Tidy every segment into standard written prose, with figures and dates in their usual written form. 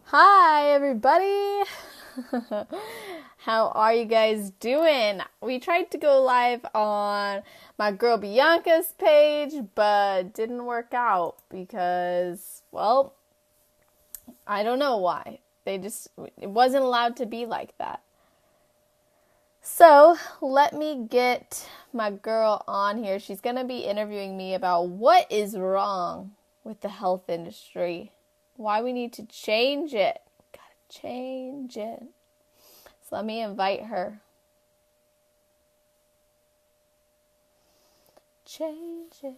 Hi, everybody. How are you guys doing? We tried to go live on my girl Bianca's page, but didn't work out because, well, I don't know why. It wasn't allowed to be like that. So, let me get my girl on here. She's going to be interviewing me about what is wrong with the health industry, why we need to change it. Gotta change it. So, let me invite her. Change it.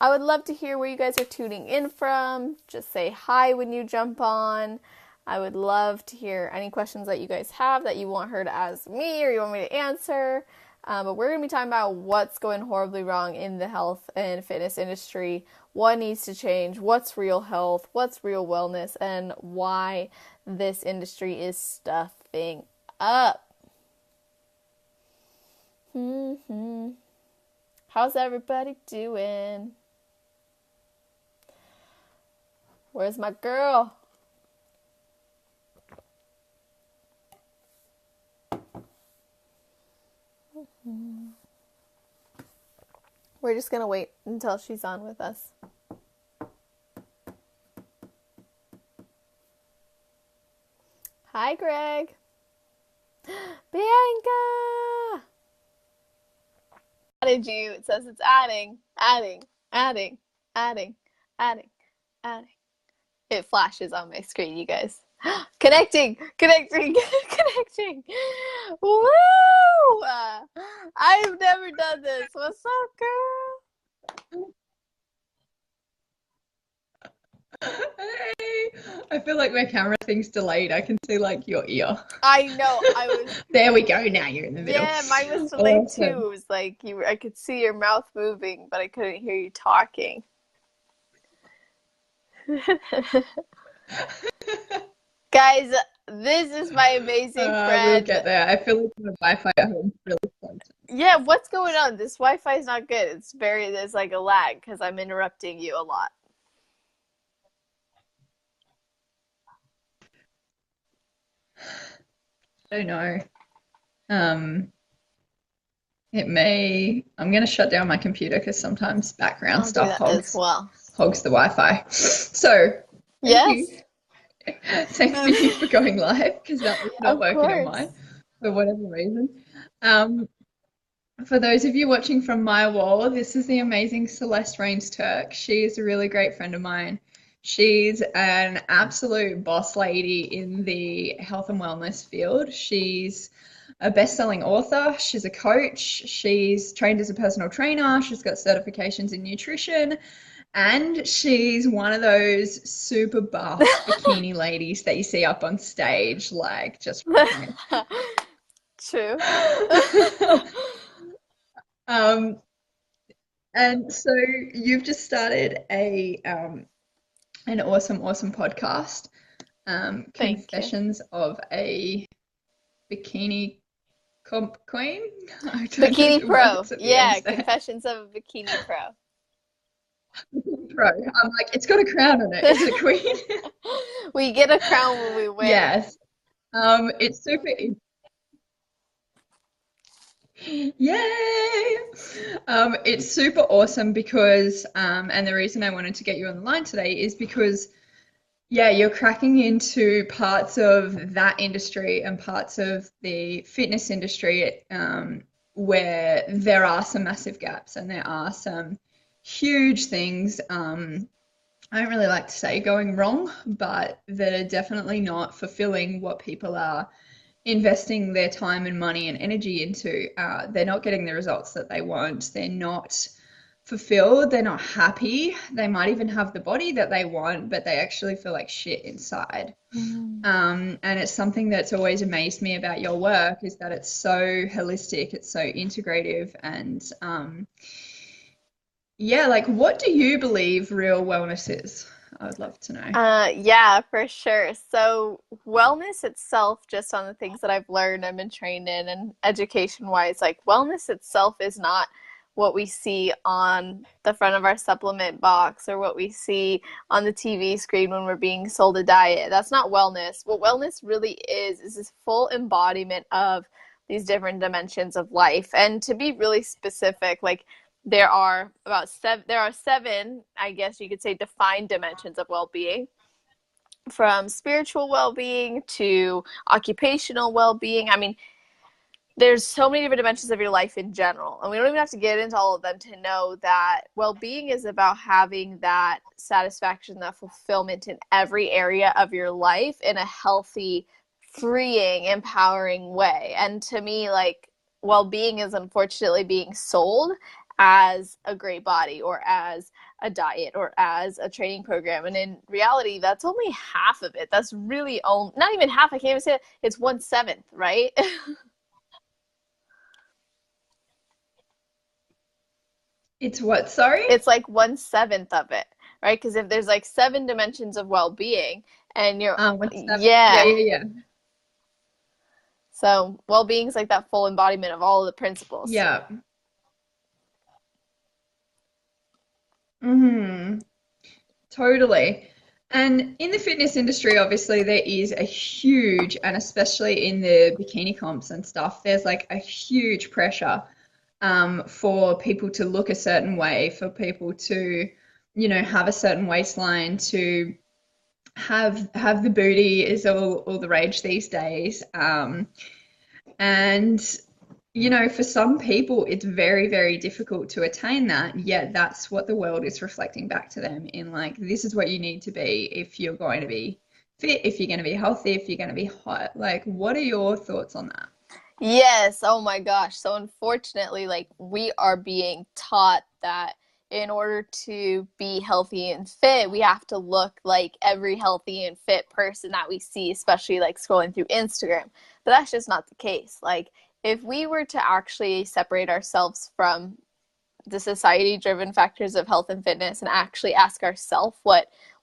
I would love to hear where you guys are tuning in from. Just say hi when you jump on. I would love to hear any questions that you guys have that you want her to ask me or you want me to answer. But we're going to be talking about what's going horribly wrong in the health and fitness industry, what needs to change, what's real health, what's real wellness, and why this industry is stuffing up. How's everybody doing? Where's my girl? We're just going to wait until she's on with us. Hi, Greg. Bianca! Added you. It says it's adding. It flashes on my screen, you guys. Connecting. Woo! I've never done this. What's up, girl? Hey, I feel like my camera thing's delayed. I can see like your ear. I know. I was. There we go. Now you're in the middle. Yeah, mine was delayed too. Awesome. It was like I could see your mouth moving, but I couldn't hear you talking. Guys, this is my amazing We'll friend. get there. I feel like my Wi-Fi at home is really slow. Yeah, what's going on? This Wi-Fi is not good. There's like a lag because I'm interrupting you a lot. I don't know. Um, it may. I'm gonna shut down my computer because sometimes background I'll do stuff that as well. hogs the Wi-Fi. So thank Yes, you, thank you for going live because that was not of working on course. mine for whatever reason. Um, For those of you watching from my wall, this is the amazing Celeste Rains Turk. She is a really great friend of mine. She's an absolute boss lady in the health and wellness field. She's a best-selling author. She's a coach. She's trained as a personal trainer. She's got certifications in nutrition. And she's one of those super buff bikini ladies that you see up on stage, like just rocking True. it. Um, And so you've just started an awesome podcast, Thank you. Confessions of a Bikini Comp Queen. I don't know Bikini the Pro. words at the end Yeah, there. Confessions of a Bikini Pro. Pro. I'm like, it's got a crown on it. Is it a queen? We get a crown when we win. Yes. It's super. Yay! It's super awesome because, and the reason I wanted to get you on the line today is because yeah, you're cracking into parts of that industry and parts of the fitness industry where there are some massive gaps and there are some huge things. I don't really like to say going wrong, but that are definitely not fulfilling what people are investing their time and money and energy into. They're not getting the results that they want. They're not fulfilled. They're not happy. They might even have the body that they want, but they actually feel like shit inside. And it's something that's always amazed me about your work is that it's so holistic, it's so integrative, and yeah, like what do you believe real wellness is? I would love to know. Yeah, for sure. So, wellness itself, just on the things that I've learned, I've been trained in, and education wise, like wellness itself is not what we see on the front of our supplement box or what we see on the TV screen when we're being sold a diet. That's not wellness. What wellness really is this full embodiment of these different dimensions of life. And to be really specific, like there are seven, I guess you could say, defined dimensions of well-being, from spiritual well-being to occupational well-being. I mean, there's so many different dimensions of your life in general, and we don't even have to get into all of them to know that well-being is about having that satisfaction, that fulfillment in every area of your life in a healthy, freeing, empowering way. And to me, like, well-being is unfortunately being sold as a great body or as a diet or as a training program, and in reality that's only half of it. That's really only, not even half, I can't even say it. It's 1/7, right? It's what, sorry? It's like 1/7 of it, right? Because if there's like seven dimensions of well-being, and you're, 1/7. Yeah, yeah, yeah, yeah. so well-being is like that full embodiment of all of the principles. Yeah. Mm-hmm. Totally. And in the fitness industry, obviously, there is a huge, and especially in the bikini comps and stuff, there's like a huge pressure for people to look a certain way, for people to, have a certain waistline, to have the booty is all the rage these days. And for some people, it's very, very difficult to attain that. Yet that's what the world is reflecting back to them in like, this is what you need to be if you're going to be fit, if you're going to be healthy, if you're going to be hot. Like, what are your thoughts on that? Yes, oh my gosh. So unfortunately, like, we are being taught that in order to be healthy and fit, we have to look like every healthy and fit person that we see, especially like scrolling through Instagram. But that's just not the case. Like, if we were to actually separate ourselves from the society driven factors of health and fitness and actually ask ourselves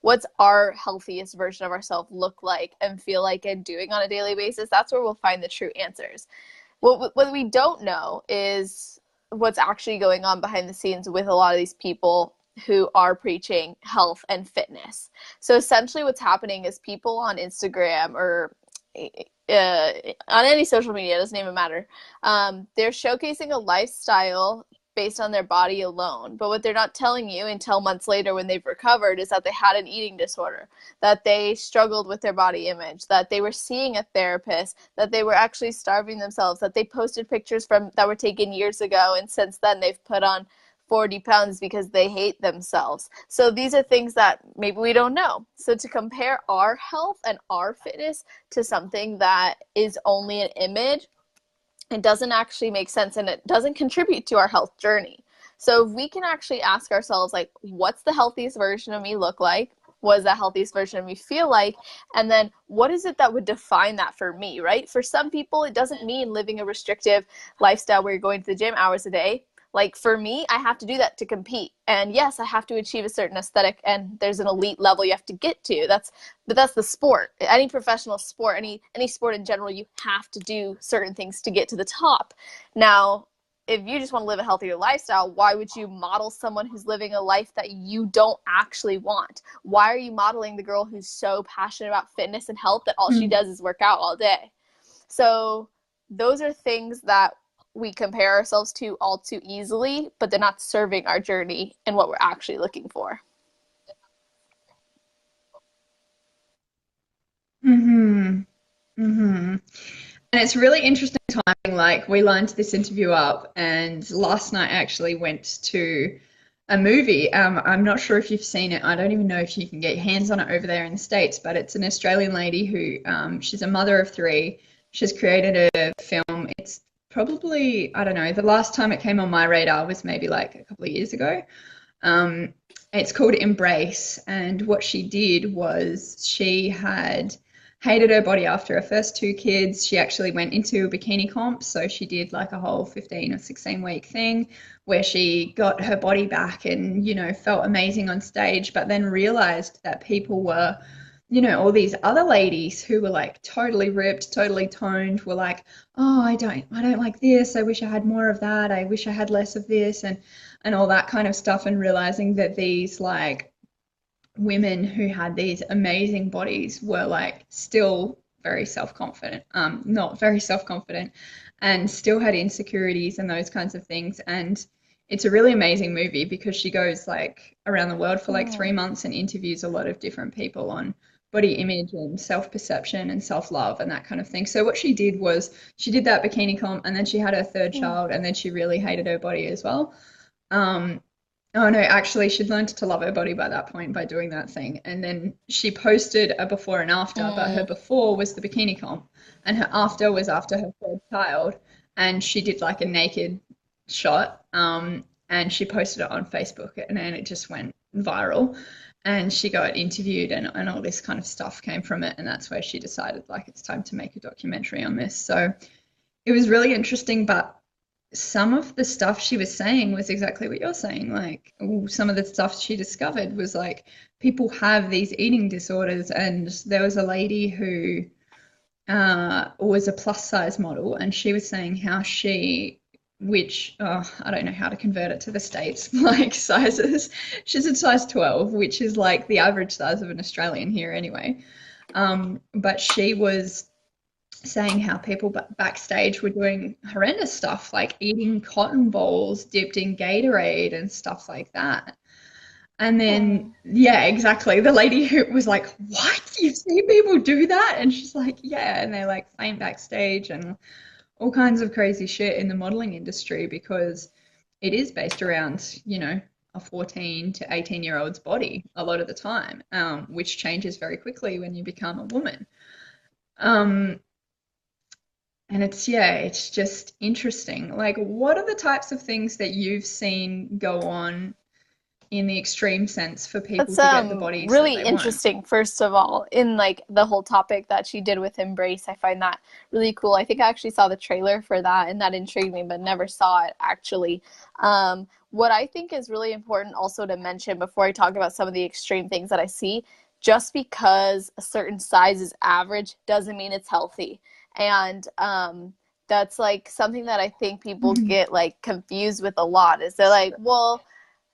what's our healthiest version of ourselves look like and feel like and doing on a daily basis, that's where we'll find the true answers. What we don't know is what's actually going on behind the scenes with a lot of these people who are preaching health and fitness. So essentially what's happening is people on Instagram or on any social media, it doesn't even matter, they're showcasing a lifestyle based on their body alone. But what they're not telling you until months later when they've recovered is that they had an eating disorder, that they struggled with their body image, that they were seeing a therapist, that they were actually starving themselves, that they posted pictures from that were taken years ago, and since then they've put on 40 pounds because they hate themselves. So these are things that maybe we don't know. So to compare our health and our fitness to something that is only an image, it doesn't actually make sense, and it doesn't contribute to our health journey. So if we can actually ask ourselves, like, what's the healthiest version of me look like? What does that healthiest version of me feel like? And then what is it that would define that for me, right? For some people, it doesn't mean living a restrictive lifestyle where you're going to the gym hours a day. Like, for me, I have to do that to compete. And yes, I have to achieve a certain aesthetic, and there's an elite level you have to get to. But that's the sport. Any professional sport, any sport in general, you have to do certain things to get to the top. Now, if you just want to live a healthier lifestyle, why would you model someone who's living a life that you don't actually want? Why are you modeling the girl who's so passionate about fitness and health that all she Mm. does is work out all day? So those are things that we compare ourselves to all too easily, but they're not serving our journey and what we're actually looking for. Mm-hmm. Mm-hmm. And it's really interesting timing. Like, we lined this interview up, and last night I actually went to a movie. I'm not sure if you've seen it. I don't even know if you can get your hands on it over there in the States, but it's an Australian lady who, she's a mother of three. She's created a film. It's probably, I don't know, the last time it came on my radar was maybe like a couple of years ago. Um, it's called Embrace, and what she did was she had hated her body after her first two kids. She actually went into a bikini comp, so she did like a whole 15 or 16-week thing where she got her body back and, felt amazing on stage, but then realized that people were, all these other ladies who were like totally ripped, totally toned, were like, oh, I don't like this. I wish I had more of that. I wish I had less of this, and all that kind of stuff, and realizing that these like women who had these amazing bodies were like still very self-confident, not very self-confident, and still had insecurities and those kinds of things. And it's a really amazing movie because she goes like around the world for like 3 months and interviews a lot of different people on body image and self-perception and self-love and that kind of thing. So what she did was she did that bikini comp, and then she had her third Mm. child, and then she really hated her body as well. Um, Oh no, actually, she'd learned to love her body by that point by doing that thing. And then she posted a before and after, but her Mm. before was the bikini comp, and her after was after her third child. And she did like a naked shot, and she posted it on Facebook, and then it just went viral. And she got interviewed, and all this kind of stuff came from it. And that's where she decided, like, it's time to make a documentary on this. So it was really interesting, but some of the stuff she was saying was exactly what you're saying. Like, some of the stuff she discovered was like people have these eating disorders, and there was a lady who was a plus size model, and she was saying how which I don't know how to convert it to the States, like sizes. She's a size 12, which is like the average size of an Australian here anyway. But she was saying how people backstage were doing horrendous stuff like eating cotton balls dipped in Gatorade and stuff like that. And then, Mm. yeah, exactly. The lady who was like, "What? You've seen people do that?" And she's like, "Yeah." And they like faint backstage and all kinds of crazy shit in the modeling industry because it is based around, a 14 to 18-year-old's body a lot of the time, which changes very quickly when you become a woman. Um, and it's just interesting. Like, what are the types of things that you've seen go on in the extreme sense for people That's to get the bodies that really they want? interesting, first of all, in like the whole topic that she did with Embrace. I find that really cool. I think I actually saw the trailer for that and that intrigued me, but never saw it actually. What I think is really important also to mention before I talk about some of the extreme things that I see, just because a certain size is average doesn't mean it's healthy. And that's like something that I think people Mhm. get like confused with a lot is they're like, well,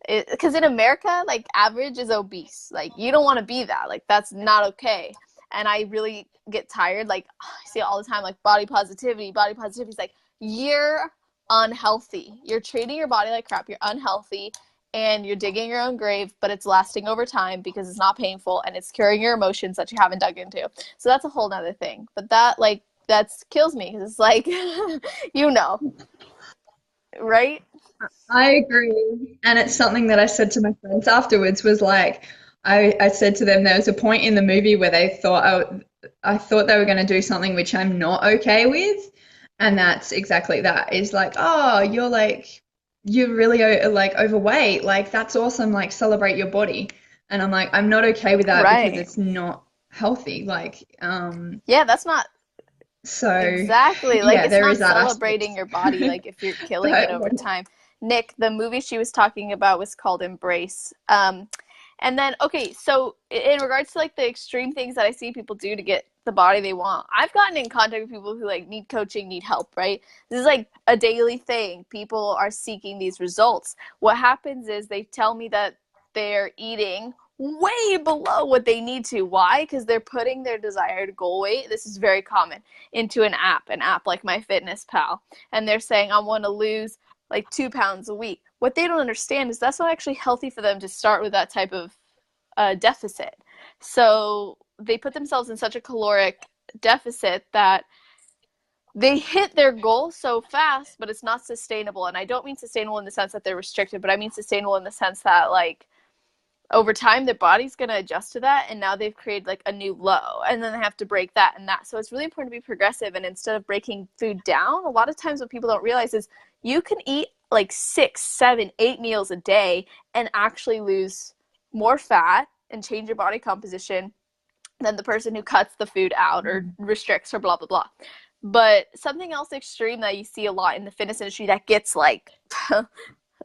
because in America, like average is obese. Like you don't want to be that. Like that's not okay. And I really get tired. Like I see it all the time. Like body positivity. Body positivity is like you're unhealthy. You're treating your body like crap. You're unhealthy, and you're digging your own grave. But it's lasting over time because it's not painful and it's curing your emotions that you haven't dug into. So that's a whole nother thing. But that's kills me because it's like you know, right? I agree. And it's something that I said to my friends afterwards was like, I said to them, there was a point in the movie where they thought, oh, I thought they were going to do something which I'm not okay with. And that's exactly that. Is like, oh, you're really like overweight. Like, that's awesome. Like, celebrate your body. And I'm like, I'm not okay with that because Right. it's not healthy. Yeah, that's not So exactly. Like yeah, it's there is not that celebrating aspect. your body like if you're killing it But over time. Nick, the movie she was talking about was called Embrace. And then okay, so in regards to like the extreme things that I see people do to get the body they want, I've gotten in contact with people who like need coaching, need help, right? This is like a daily thing. People are seeking these results. What happens is they tell me that they're eating way below what they need to. Why? Because they're putting their desired goal weight, this is very common, into an app like MyFitnessPal. And they're saying, I want to lose like 2 pounds a week. What they don't understand is that's not actually healthy for them to start with that type of deficit. So they put themselves in such a caloric deficit that they hit their goal so fast, but it's not sustainable. And I don't mean sustainable in the sense that they're restricted, but I mean sustainable in the sense that like over time their body's going to adjust to that, and now they've created like a new low, and then they have to break that and that. So it's really important to be progressive, and instead of breaking food down, a lot of times what people don't realize is you can eat like 6, 7, 8 meals a day and actually lose more fat and change your body composition than the person who cuts the food out or restricts or blah blah blah. But something else extreme that you see a lot in the fitness industry that gets like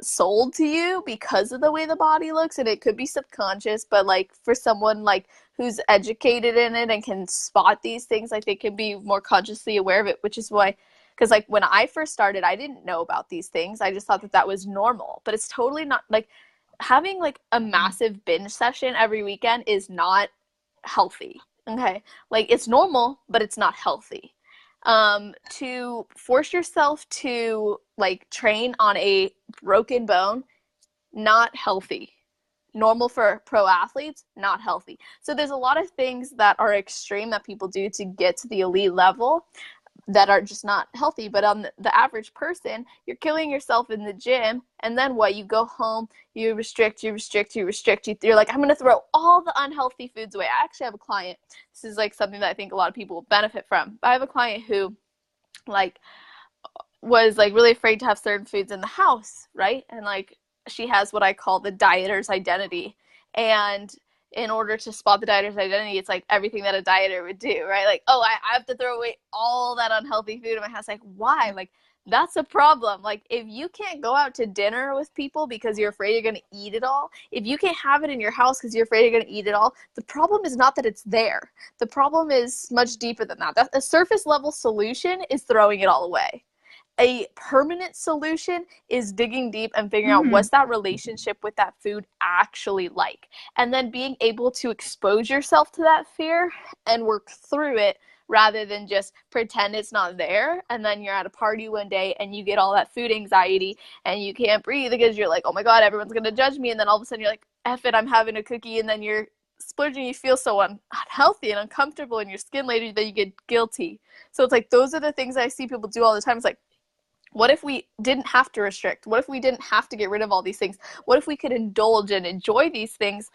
sold to you because of the way the body looks, and it could be subconscious, but like for someone like who's educated in it and can spot these things, like they can be more consciously aware of it, which is why, because like when I first started, I didn't know about these things. I just thought that that was normal, but it's totally not. Like having like a massive binge session every weekend is not healthy. Okay. Like it's normal, but it's not healthy. To force yourself to like train on a broken bone, not healthy. Normal for pro athletes, not healthy. So there's a lot of things that are extreme that people do to get to the elite level that are just not healthy. But on the average person, you're killing yourself in the gym, and then what? You go home, you restrict, you restrict, you restrict. You're like, I'm going to throw all the unhealthy foods away. I actually have a client. This is like something that I think a lot of people will benefit from. But I have a client who like was like really afraid to have certain foods in the house, right? And like she has what I call the dieter's identity. And in order to spot the dieter's identity, it's like everything that a dieter would do, right? Like, oh, I have to throw away all that unhealthy food in my house. Like, why? Like, that's a problem. Like, if you can't go out to dinner with people because you're afraid you're going to eat it all, if you can't have it in your house because you're afraid you're going to eat it all, the problem is not that it's there. The problem is much deeper than that. A surface level solution is throwing it all away. A permanent solution is digging deep and figuring out Mm-hmm. what's that relationship with that food actually like. And then being able to expose yourself to that fear and work through it rather than just pretend it's not there. And then you're at a party one day and you get all that food anxiety and you can't breathe because you're like, oh my God, everyone's going to judge me. And then all of a sudden you're like, F it, I'm having a cookie. And then you're splurging, you feel so unhealthy and uncomfortable in your skin later that you get guilty. So it's like, those are the things I see people do all the time. It's like, what if we didn't have to restrict? What if we didn't have to get rid of all these things? What if we could indulge and enjoy these things,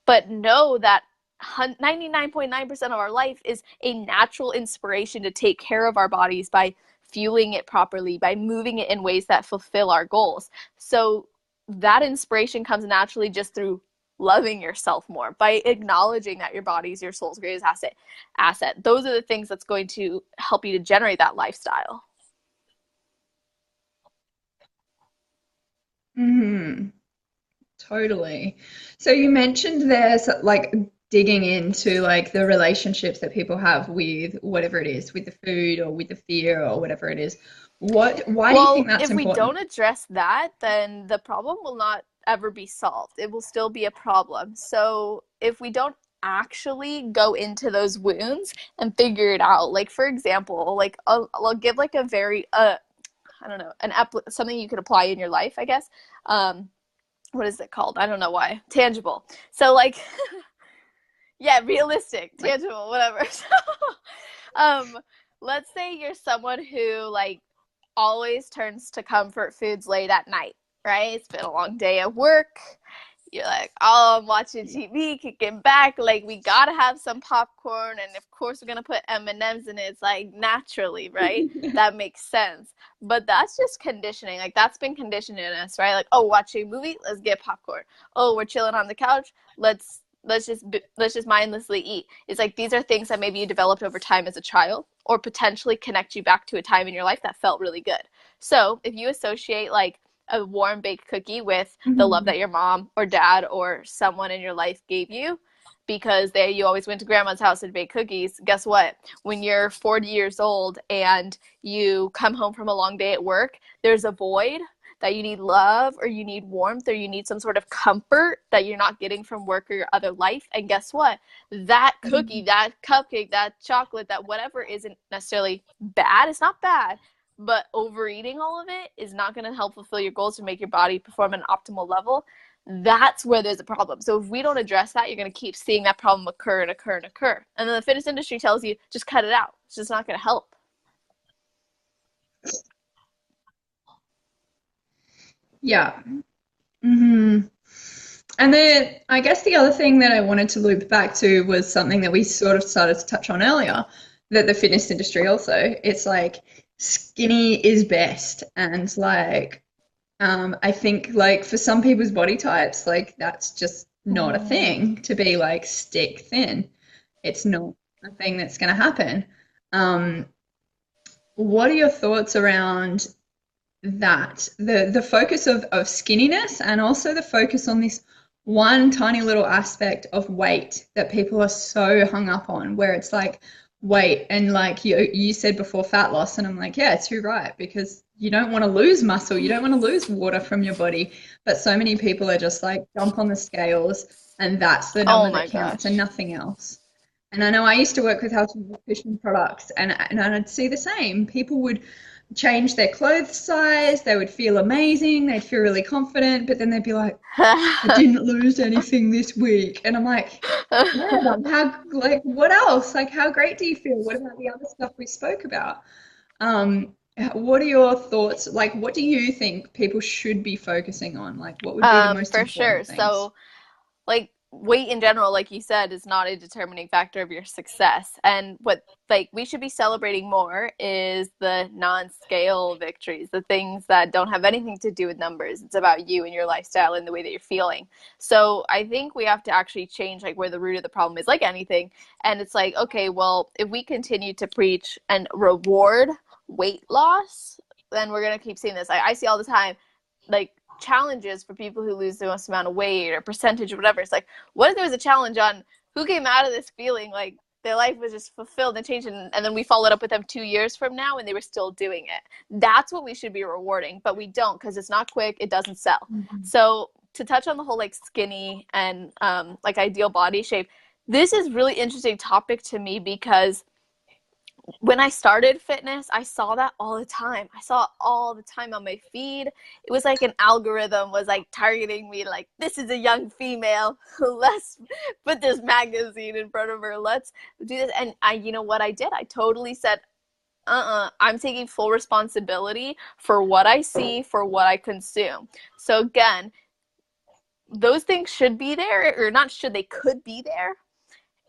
but know that 99.9% of our life is a natural inspiration to take care of our bodies by fueling it properly, by moving it in ways that fulfill our goals. So that inspiration comes naturally just through loving yourself more, by acknowledging that your body is your soul's greatest asset. Those are the things that's going to help you to generate that lifestyle. Mm-hmm. Totally. So you mentioned there's like digging into like the relationships that people have with whatever it is, with the food or with the fear or whatever it is. Why do you think Well, that's if we important? don't address that, then the problem will not ever be solved. It will still be a problem. So, if we don't actually go into those wounds and figure it out, like for example, like I'll give like a very I don't know, something you could apply in your life, I guess. Um what is it called? I don't know why. Tangible. So like yeah, realistic, Like, tangible, whatever. So, let's say you're someone who like always turns to comfort foods late at night, right? It's been a long day at work. You're like, oh, I'm watching yeah. TV, kicking back. Like, we gotta have some popcorn, and of course, we're gonna put M&Ms in it. It's like naturally, right? That makes sense. But that's just conditioning. Like, that's been conditioned in us, right? Like, oh, watching a movie, let's get popcorn. Oh, we're chilling on the couch, let's just mindlessly eat. It's like these are things that maybe you developed over time as a child, or potentially connect you back to a time in your life that felt really good. So if you associate like a warm baked cookie with the love Mhm. that your mom or dad or someone in your life gave you, because you always went to grandma's house and baked cookies, guess what? When you're 40 years old and you come home from a long day at work, there's a void that you need love or you need warmth or you need some sort of comfort that you're not getting from work or your other life. And guess what? That cookie, Mhm. that cupcake, that chocolate, that whatever isn't necessarily bad. It's not bad, but overeating all of it is not going to help fulfill your goals to make your body perform at an optimal level. That's where there's a problem. So if we don't address that, you're going to keep seeing that problem occur and occur and occur. And then the fitness industry tells you just cut it out. It's just not going to help. Yeah. Hmm. And then I guess the other thing that I wanted to loop back to was something that we sort of started to touch on earlier, that the fitness industry also, it's like skinny is best. And like, I think like for some people's body types, like that's just not a Mm. thing to be like stick thin. It's not a thing that's going to happen. Um, what are your thoughts around that? The focus of skinniness and also the focus on this one tiny little aspect of weight that people are so hung up on, where it's like weight and like you said before, fat loss, and I'm like, yeah, it's too right, because you don't want to lose muscle, you don't want to lose water from your body, but so many people are just like jump on the scales and that's the Oh number that my counts and gosh. nothing else. And I know I used to work with health and nutrition products, and I'd see the same. People would change their clothes size, they would feel amazing, they'd feel really confident, but then they'd be like, I didn't lose anything this week. And I'm like, yeah, but how, like, what else? Like, how great do you feel? What about the other stuff we spoke about? What are your thoughts? Like, what do you think people should be focusing on? Like, what would be the most For sure. important things? So, like, weight in general, like you said, is not a determining factor of your success. And what, like, we should be celebrating more is the non-scale victories, the things that don't have anything to do with numbers. It's about you and your lifestyle and the way that you're feeling. So I think we have to actually change, like, where the root of the problem is, like anything. And it's like, okay, well, if we continue to preach and reward weight loss, then we're going to keep seeing this. I see all the time, like, challenges for people who lose the most amount of weight or percentage or whatever. It's like, what if there was a challenge on who came out of this feeling like their life was just fulfilled and changed, and then we followed up with them 2 years from now and they were still doing it? That's what we should be rewarding, but we don't, because it's not quick, it doesn't sell. Mhm. So to touch on the whole like skinny and like ideal body shape, this is really interesting topic to me because when I started fitness, I saw that all the time. I saw it all the time on my feed. It was like an algorithm was like targeting me, like, this is a young female. Let's put this magazine in front of her. Let's do this. And you know what I did? I totally said, I'm taking full responsibility for what I see, for what I consume. So again, those things should be there, or not should, they could be there,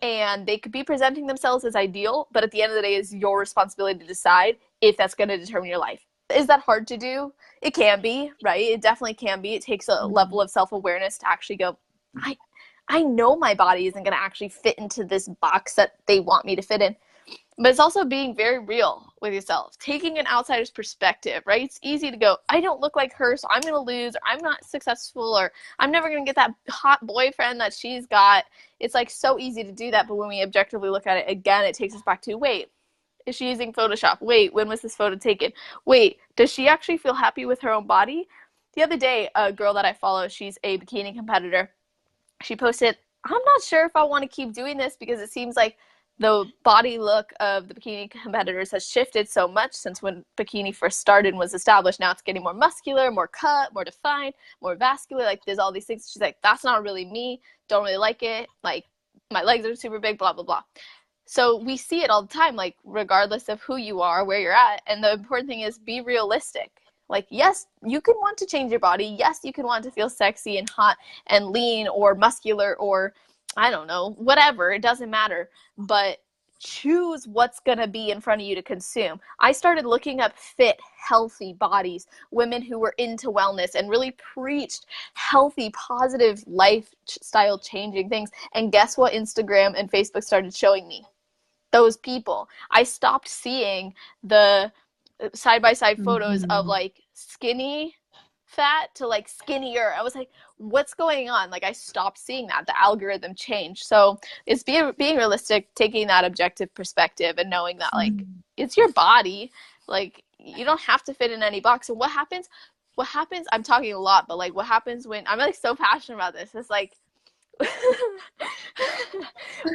and they could be presenting themselves as ideal, but at the end of the day, it's your responsibility to decide if that's going to determine your life. Is that hard to do? It can be, right? It definitely can be. It takes a level Mhm. of self-awareness to actually go, I I know my body isn't going to actually fit into this box that they want me to fit in. But it's also being very real with yourself, taking an outsider's perspective, right? It's easy to go, I don't look like her, so I'm going to lose, or I'm not successful, or I'm never going to get that hot boyfriend that she's got. It's like so easy to do that. But when we objectively look at it again, it takes us back to, wait, is she using Photoshop? Wait, when was this photo taken? Wait, does she actually feel happy with her own body? The other day, a girl that I follow, she's a bikini competitor, she posted, I'm not sure if I want to keep doing this because it seems like the body look of the bikini competitors has shifted so much since when bikini first started and was established. Now it's getting more muscular, more cut, more defined, more vascular. Like, there's all these things. She's like, that's not really me. Don't really like it. Like, my legs are super big, blah, blah, blah. So we see it all the time, like, regardless of who you are, where you're at. And the important thing is be realistic. Like, yes, you can want to change your body. Yes, you can want to feel sexy and hot and lean or muscular or, I don't know, whatever. It doesn't matter. But choose what's going to be in front of you to consume. I started looking up fit, healthy bodies, women who were into wellness and really preached healthy, positive lifestyle changing things. And guess what Instagram and Facebook started showing me? Those people. I stopped seeing the side by side photos of Mhm. like skinny fat to like skinnier. I was like, what's going on? Like, I stopped seeing that. The algorithm changed. So it's being realistic, taking that objective perspective and knowing that, like, Mhm. it's your body. Like, you don't have to fit in any box. And what happens? What happens? I'm talking a lot, but like, what happens when I'm like so passionate about this? It's like, It's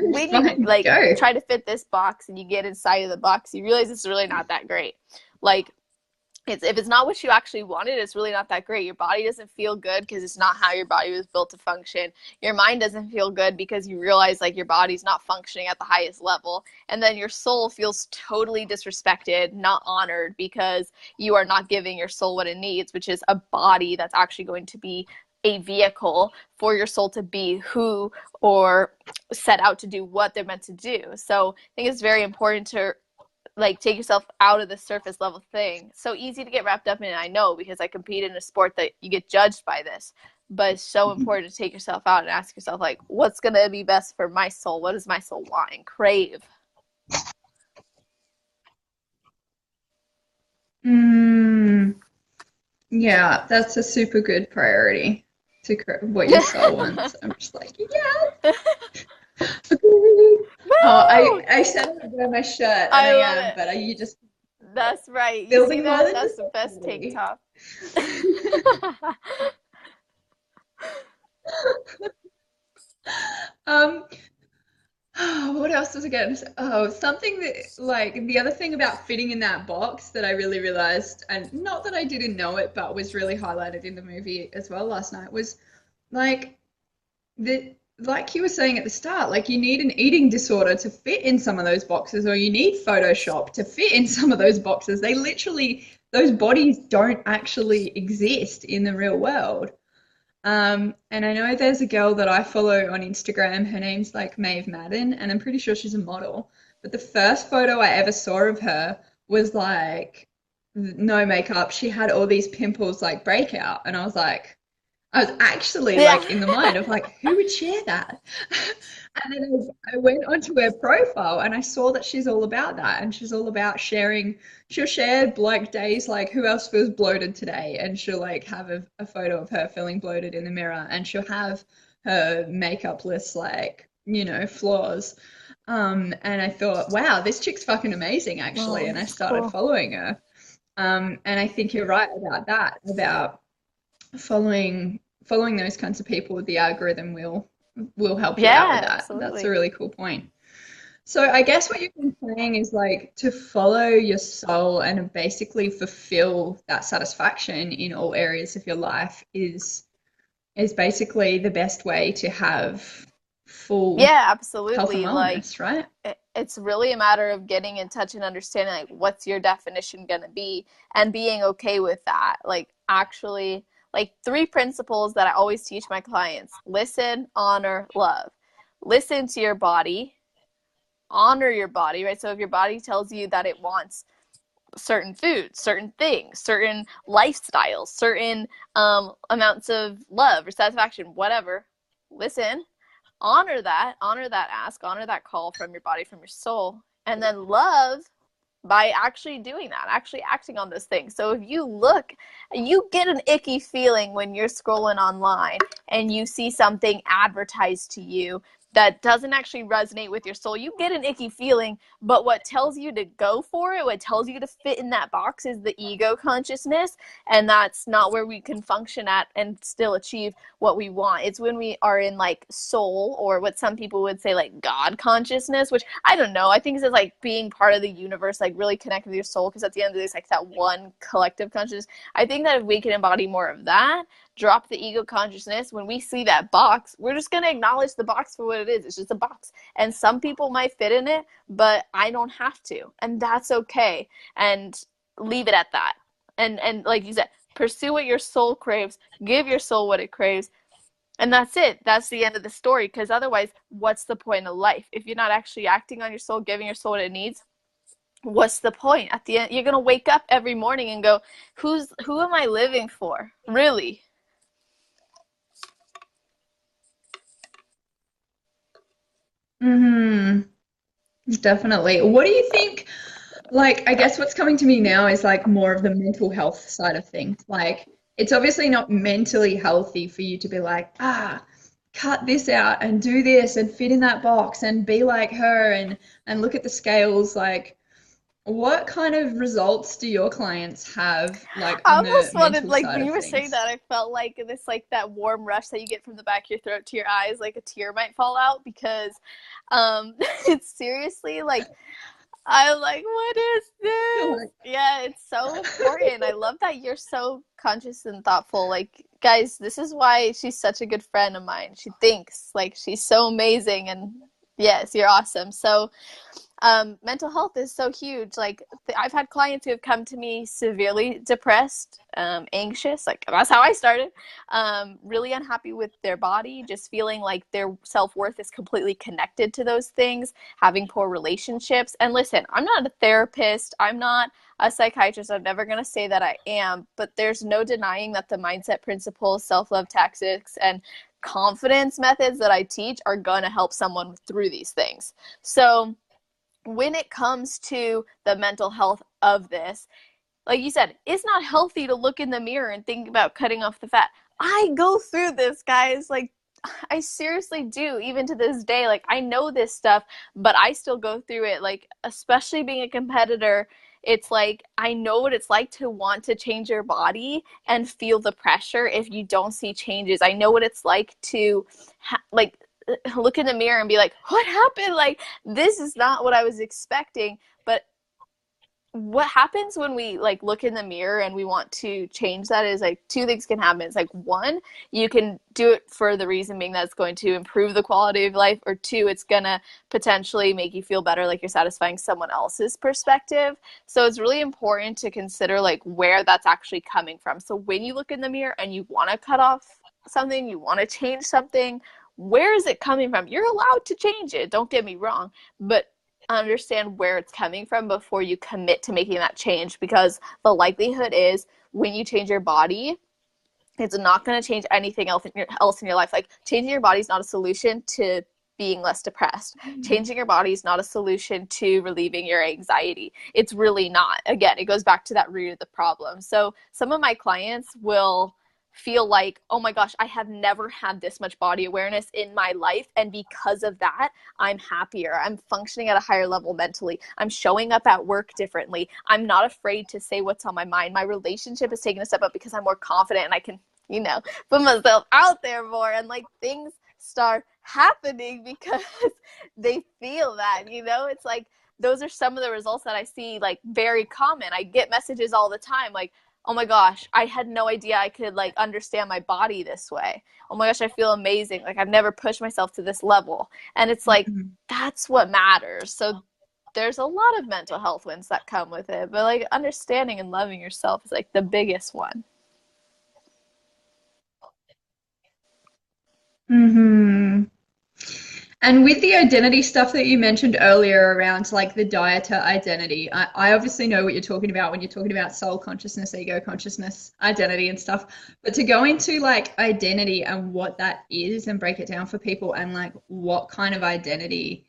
when you fine. like Go. try to fit this box and you get inside of the box, you realize it's really not that great. Like, it's, if it's not what you actually wanted, it's really not that great. Your body doesn't feel good because it's not how your body was built to function. Your mind doesn't feel good because you realize like your body's not functioning at the highest level. And then your soul feels totally disrespected, not honored, because you are not giving your soul what it needs, which is a body that's actually going to be a vehicle for your soul to be who, or set out to do what they're meant to do. So I think it's very important to like take yourself out of the surface level thing. So easy to get wrapped up in it, I know, because I compete in a sport that you get judged by this. But it's so important to take yourself out and ask yourself, like, what's gonna be best for my soul? What does my soul want and crave? Mm, yeah, that's a super good priority. to what your soul wants. I'm just like, yeah, agreed. Oh, Woo! I said I would wear my shirt, and I I love am, it. but you just That's right. You see building more that? than That's just the a best tank body. top. Um, what else was I going to say? Oh, something that, like, the other thing about fitting in that box that I really realized, and not that I didn't know it, but was really highlighted in the movie as well last night, was like like you were saying at the start, like you need an eating disorder to fit in some of those boxes, or you need Photoshop to fit in some of those boxes. They literally, those bodies don't actually exist in the real world. And I know there's a girl that I follow on Instagram. Her name's like Maeve Madden, and I'm pretty sure she's a model. But the first photo I ever saw of her was like no makeup. She had all these pimples like breakout, and I was actually Yeah. like in the mind of like, who would share that? And then I went onto her profile and I saw that she's all about that. And she's all about sharing. She'll share like days like, who else feels bloated today? And she'll like have a photo of her feeling bloated in the mirror. And she'll have her makeup list like, flaws. And I thought, wow, this chick's fucking amazing actually. Oh, And I that's started cool. following her. And I think you're right about that, about following those kinds of people, the algorithm will help you out with Yeah, that. That's a absolutely. really cool point. So I guess what you've been saying is like to follow your soul and basically fulfill that satisfaction in all areas of your life is basically the best way to have full Yeah, health and absolutely. Like wellness, right? it's really a matter of getting in touch and understanding like what's your definition going to be and being okay with that. Like actually like three principles that I always teach my clients. Listen, honor, love. Listen to your body, honor your body, right? So if your body tells you that it wants certain foods, certain things, certain lifestyles, certain amounts of love or satisfaction, whatever, listen, honor that ask, honor that call from your body, from your soul, and then love by actually doing that, actually acting on those things. So if you look, you get an icky feeling when you're scrolling online and you see something advertised to you that doesn't actually resonate with your soul. You get an icky feeling, but what tells you to go for it, what tells you to fit in that box is the ego consciousness, and that's not where we can function at and still achieve what we want. It's when we are in like soul, or what some people would say like God consciousness, which I don't know. I think it's like being part of the universe, like really connect with your soul, because at the end of the day, it's like that one collective consciousness. I think that if we can embody more of that, drop the ego consciousness, when we see that box, we're just going to acknowledge the box for what it is. It's just a box. And some people might fit in it, but I don't have to. And that's okay. And leave it at that. And like you said, pursue what your soul craves, give your soul what it craves, and that's it. That's the end of the story. Because otherwise, what's the point of life? If you're not actually acting on your soul, giving your soul what it needs, what's the point? At the end, you're gonna wake up every morning and go, who am I living for? Really? Hmm. Definitely. What do you think? Like, I guess what's coming to me now is like more of the mental health side of things. Like, it's obviously not mentally healthy for you to be like, cut this out and do this and fit in that box and be like her and look at the scales. Like, what kind of results do your clients have, like I on the almost wanted, mental like, side when of you were saying things? that, I felt like this, like, that warm rush that you get from the back of your throat to your eyes, like a tear might fall out because it's seriously like I'm like, what is You're this? like, Yeah, it's so important. I love that you're so conscious and thoughtful. Like, guys, this is why she's such a good friend of mine. She thinks like she's so amazing, and yes, you're awesome. So, mental health is so huge. Like I've had clients who have come to me severely depressed, anxious. Like that's how I started. Really unhappy with their body, just feeling like their self-worth is completely connected to those things, having poor relationships. And listen, I'm not a therapist. I'm not a psychiatrist. I'm never going to say that I am, but there's no denying that the mindset principles, self-love tactics, and confidence methods that I teach are going to help someone through these things. So, when it comes to the mental health of this, like you said, it's not healthy to look in the mirror and think about cutting off the fat. I go through this, guys. Like, I seriously do, even to this day. Like, I know this stuff, but I still go through it. Like, especially being a competitor, it's like I know what it's like to want to change your body and feel the pressure if you don't see changes. I know what it's like to, like, look in the mirror and be like, what happened? Like, this is not what I was expecting. But what happens when we like look in the mirror and we want to change that is like two things can happen. It's like one, you can do it for the reason being that it's going to improve the quality of life, or two, it's gonna potentially make you feel better, like you're satisfying someone else's perspective. So it's really important to consider like where that's actually coming from. So when you look in the mirror and you want to cut off something, you want to change something, where is it coming from? You're allowed to change it, don't get me wrong, but understand where it's coming from before you commit to making that change, because the likelihood is when you change your body, it's not going to change anything else in your life. Like, changing your body is not a solution to being less depressed. Changing your body is not a solution to relieving your anxiety. It's really not. Again, it goes back to that root of the problem. So some of my clients will feel like, oh my gosh, I have never had this much body awareness in my life. And because of that, I'm happier. I'm functioning at a higher level mentally. I'm showing up at work differently. I'm not afraid to say what's on my mind. My relationship is taking a step up because I'm more confident and I can, put myself out there more, and like things start happening because they feel that, it's like those are some of the results that I see, like very common. I get messages all the time like, oh my gosh, I had no idea I could like understand my body this way. Oh my gosh, I feel amazing. Like, I've never pushed myself to this level. And it's like, Mhm. that's what matters. So there's a lot of mental health wins that come with it, but like understanding and loving yourself is like the biggest one. Mhm. And with the identity stuff that you mentioned earlier around like the dieter identity, I obviously know what you're talking about when you're talking about soul consciousness, ego consciousness, identity and stuff. But to go into like identity and what that is and break it down for people and like what kind of identity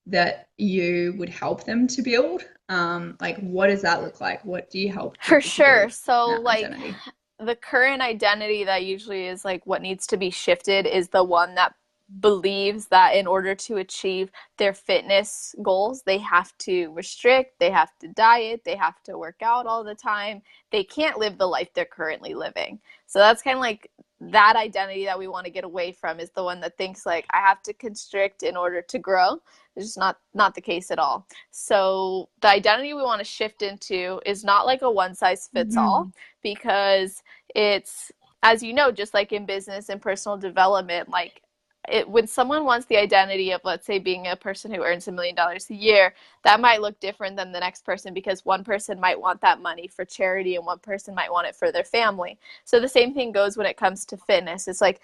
that you would help them to build, like what does that look like? What do you help For people to sure. build So that like identity? the current identity that usually is like what needs to be shifted is the one that believes that in order to achieve their fitness goals, they have to restrict, they have to diet, they have to work out all the time. They can't live the life they're currently living. So that's kind of like that identity that we want to get away from, is the one that thinks like I have to constrict in order to grow. It's just not the case at all. So the identity we want to shift into is not like a one size fits all, Mhm. because it's, as you know, just like in business and personal development, like when someone wants the identity of, let's say, being a person who earns $1 million a year, that might look different than the next person, because one person might want that money for charity and one person might want it for their family. So the same thing goes when it comes to fitness. It's like,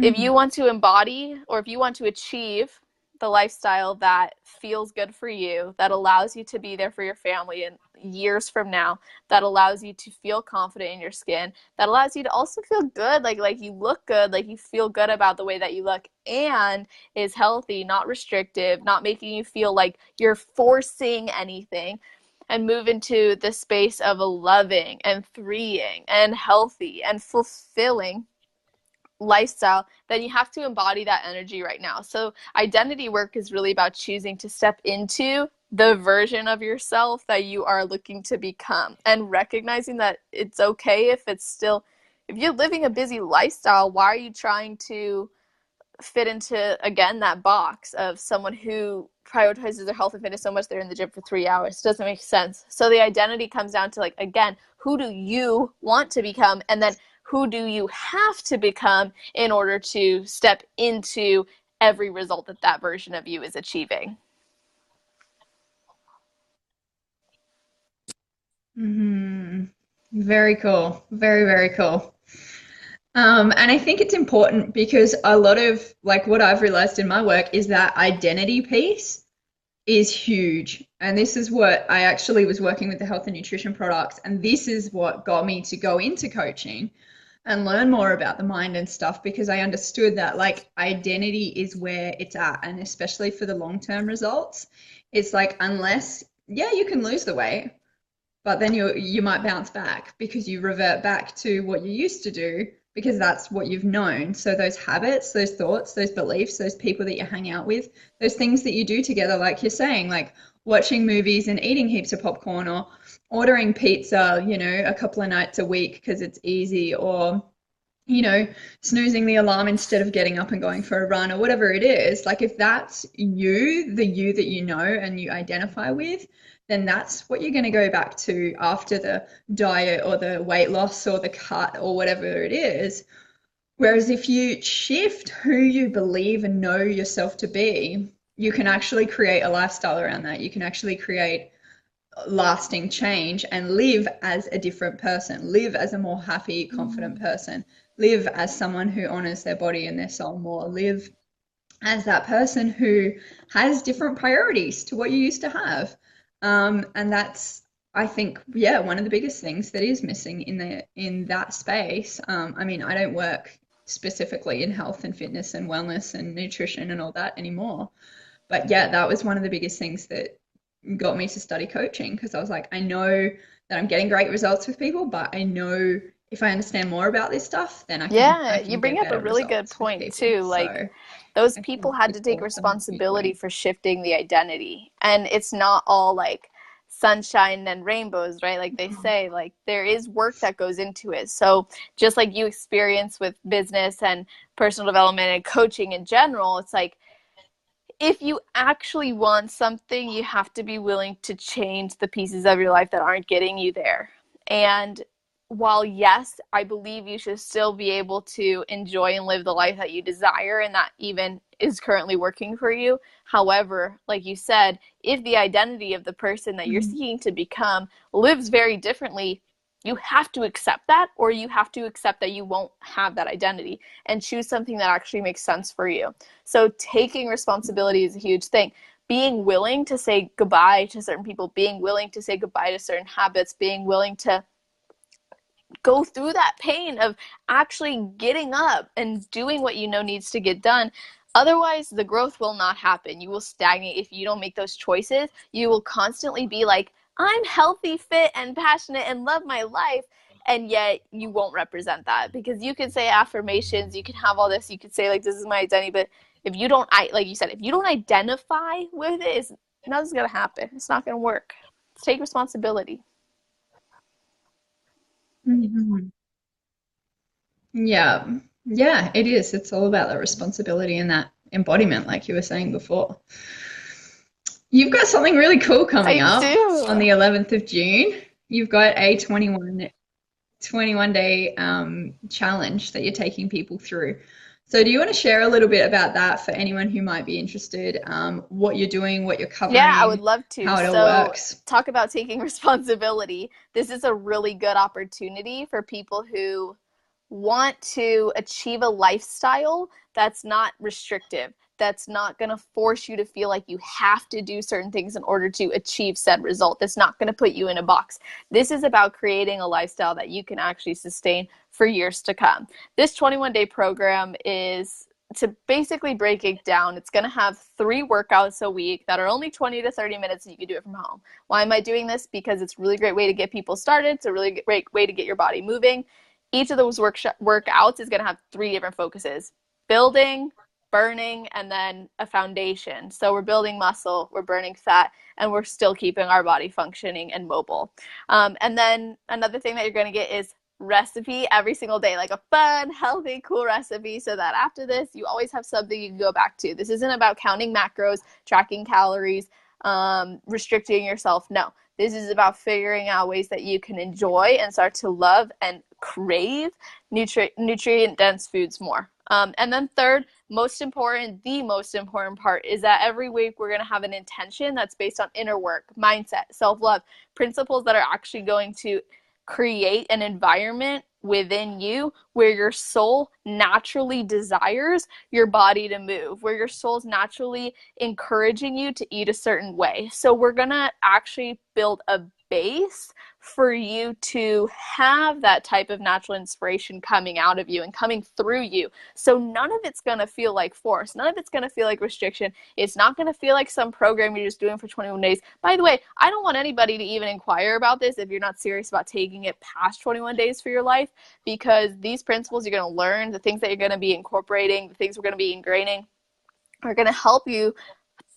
if you Mhm. want to embody, or if you want to achieve the lifestyle that feels good for you, that allows you to be there for your family in years from now, that allows you to feel confident in your skin, that allows you to also feel good, like you look good, like you feel good about the way that you look, and is healthy, not restrictive, not making you feel like you're forcing anything, and move into the space of a loving and freeing and healthy and fulfilling lifestyle, then you have to embody that energy right now. So identity work is really about choosing to step into the version of yourself that you are looking to become, and recognizing that it's okay if it's still, if you're living a busy lifestyle, why are you trying to fit into, again, that box of someone who prioritizes their health and fitness so much they're in the gym for 3 hours? It doesn't make sense. So the identity comes down to, like, again, who do you want to become, and then who do you have to become in order to step into every result that that version of you is achieving. Mhm. Very cool. Very, very cool. And I think it's important because a lot of like what I've realized in my work is that identity piece is huge. And this is what I actually was working with the health and nutrition products. And this is what got me to go into coaching and learn more about the mind and stuff, because I understood that like identity is where it's at. And especially for the long-term results, it's like unless, yeah, you can lose the weight, but then you might bounce back because you revert back to what you used to do, because that's what you've known. So those habits, those thoughts, those beliefs, those people that you hang out with, those things that you do together, like you're saying, like watching movies and eating heaps of popcorn, or ordering pizza, a couple of nights a week because it's easy, or snoozing the alarm instead of getting up and going for a run, or whatever it is. Like if that's you, the you that you know and you identify with, then that's what you're going to go back to after the diet or the weight loss or the cut or whatever it is. Whereas if you shift who you believe and know yourself to be, you can actually create a lifestyle around that. You can actually create lasting change and live as a different person, live as a more happy, confident person, live as someone who honors their body and their soul more, live as that person who has different priorities to what you used to have. And that's, I think, yeah, one of the biggest things that is missing in that space. I mean, I don't work specifically in health and fitness and wellness and nutrition and all that anymore. But yeah, that was one of the biggest things that got me to study coaching, because I was like, I know that I'm getting great results with people, but I know if I understand more about this stuff, then I Yeah, you can bring get up a better really good results with point people. too. Like So those I people think had to it's take awesome in a huge responsibility way. for shifting the identity. And it's not all like sunshine and rainbows, right? Like they say, like there is work that goes into it. So just like you experience with business and personal development and coaching in general, it's like if you actually want something, you have to be willing to change the pieces of your life that aren't getting you there. And while, yes, I believe you should still be able to enjoy and live the life that you desire and that even is currently working for you. However, like you said, if the identity of the person that you're Mhm. seeking to become lives very differently, you have to accept that, or you have to accept that you won't have that identity and choose something that actually makes sense for you. So taking responsibility is a huge thing. Being willing to say goodbye to certain people, being willing to say goodbye to certain habits, being willing to go through that pain of actually getting up and doing what you know needs to get done. Otherwise, the growth will not happen. You will stagnate if you don't make those choices. You will constantly be like, I'm healthy, fit, and passionate and love my life. And yet you won't represent that, because you can say affirmations, you can have all this, you could say like, this is my identity. But if you don't, like you said, if you don't identify with it, nothing's going to happen. It's not going to work. Take responsibility. Mhm. Yeah. Yeah, it is. It's all about that responsibility and that embodiment, like you were saying before. You've got something really cool coming I up on do. the 11th of June. You've got a 21 day challenge that you're taking people through. So, do you want to share a little bit about that for anyone who might be interested? What you're doing, what you're Yeah, I would covering, love to. how it all So, works? talk about taking responsibility. This is a really good opportunity for people who want to achieve a lifestyle that's not restrictive, that's not going to force you to feel like you have to do certain things in order to achieve said result, that's not going to put you in a box. This is about creating a lifestyle that you can actually sustain for years to come. This 21-day program is, to basically break it down, it's going to have 3 workouts a week that are only 20 to 30 minutes, and you can do it from home. Why am I doing this? Because it's a really great way to get people started. It's a really great way to get your body moving. Each of those workouts is going to have 3 different focuses: building, burning, and then a foundation. So we're building muscle, we're burning fat, and we're still keeping our body functioning and mobile. And then another thing that you're going to get is recipe every single day, like a fun, healthy, cool recipe, so that after this, you always have something you can go back to. This isn't about counting macros, tracking calories, restricting yourself. No, this is about figuring out ways that you can enjoy and start to love and crave nutrient dense foods more. And then third, the most important part is that every week we're going to have an intention that's based on inner work, mindset, self-love, principles that are actually going to create an environment within you where your soul naturally desires your body to move, where your soul's naturally encouraging you to eat a certain way. So we're going to actually build a space for you to have that type of natural inspiration coming out of you and coming through you. So none of it's going to feel like force. None of it's going to feel like restriction. It's not going to feel like some program you're just doing for 21 days. By the way, I don't want anybody to even inquire about this if you're not serious about taking it past 21 days for your life, because these principles you're going to learn, the things that you're going to be incorporating, the things we're going to be ingraining are going to help you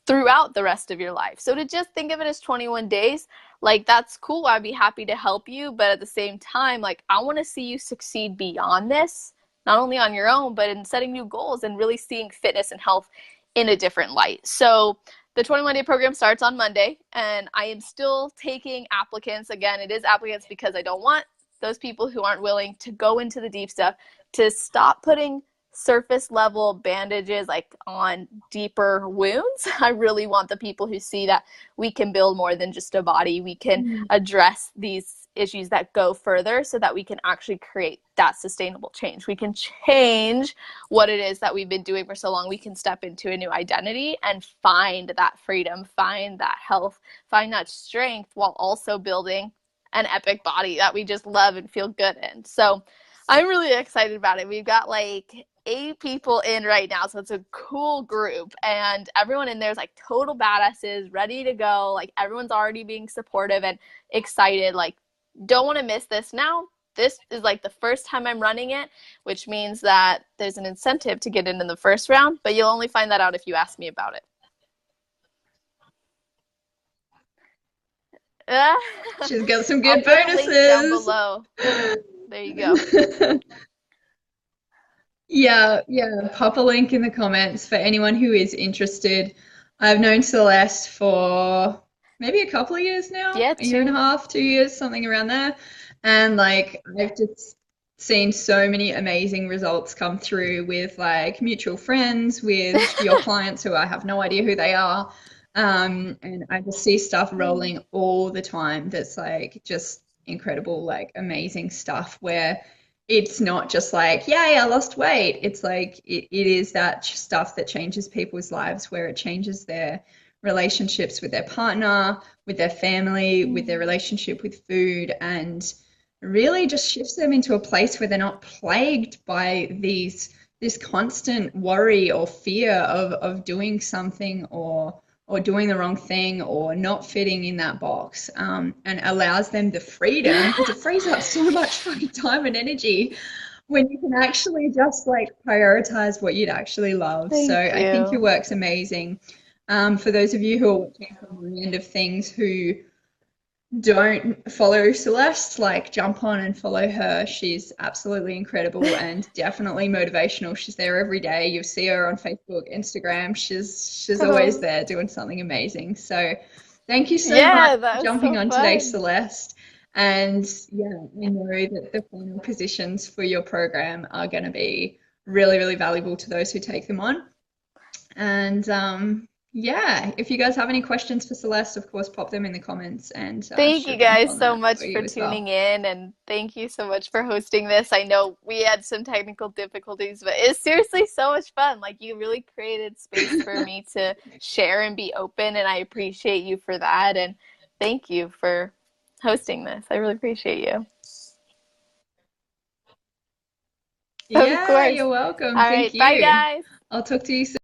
throughout the rest of your life. So to just think of it as 21 days, like, that's cool. I'd be happy to help you. But at the same time, like, I want to see you succeed beyond this, not only on your own, but in setting new goals and really seeing fitness and health in a different light. So the 21-day program starts on Monday, and I am still taking applicants. Again, it is applicants because I don't want those people who aren't willing to go into the deep stuff to stop putting surface level bandages like on deeper wounds. I really want the people who see that we can build more than just a body. We can address these issues that go further so that we can actually create that sustainable change. We can change what it is that we've been doing for so long. We can step into a new identity and find that freedom, find that health, find that strength, while also building an epic body that we just love and feel good in. So I'm really excited about it. We've got like 8 people in right now, so it's a cool group, and everyone in there is like total badasses, ready to go. Like, everyone's already being supportive and excited. Like, don't want to miss this now. This is like the first time I'm running it, which means that there's an incentive to get in the first round, but you'll only find that out if you ask me about it. She's got some I'll good put a link down bonuses. below. There you go. Yeah, yeah. Pop a link in the comments for anyone who is interested. I've known Celeste for maybe a couple of years now, Yeah, a year and a too. half, 2 years, something around there. And like, I've just seen so many amazing results come through with like mutual friends, with your clients who I have no idea who they are. And I just see stuff rolling all the time that's like just incredible, like amazing stuff where it's not just like, yay, I lost weight. It's like it is that stuff that changes people's lives, where it changes their relationships with their partner, with their family, with their relationship with food, and really just shifts them into a place where they're not plagued by this constant worry or fear of doing something or doing the wrong thing or not fitting in that box, and allows them the freedom, because it frees up so much fucking time and energy when you can actually just like prioritize what you'd actually love. So Thank I think your you. work's amazing. For those of you who are watching from the end of things who don't follow Celeste, like, jump on and follow her. She's absolutely incredible and definitely motivational. She's there every day. You'll see her on Facebook, Instagram. She's always there doing something amazing. So thank you so much Yeah, for that was jumping so on today, fun. Celeste. And yeah, I know that the final positions for your program are going to be really, really valuable to those who take them on. And yeah, if you guys have any questions for Celeste, of course, pop them in the comments and Thank you she'll jump guys on so that for much for you as well. tuning in, and thank you so much for hosting this. I know we had some technical difficulties, but it's seriously so much fun. Like, you really created space for me to share and be open, and I appreciate you for that. And thank you for hosting this. I really appreciate you. Of Yeah, course. you're welcome. All Thank right. Bye, you. guys. I'll talk to you soon.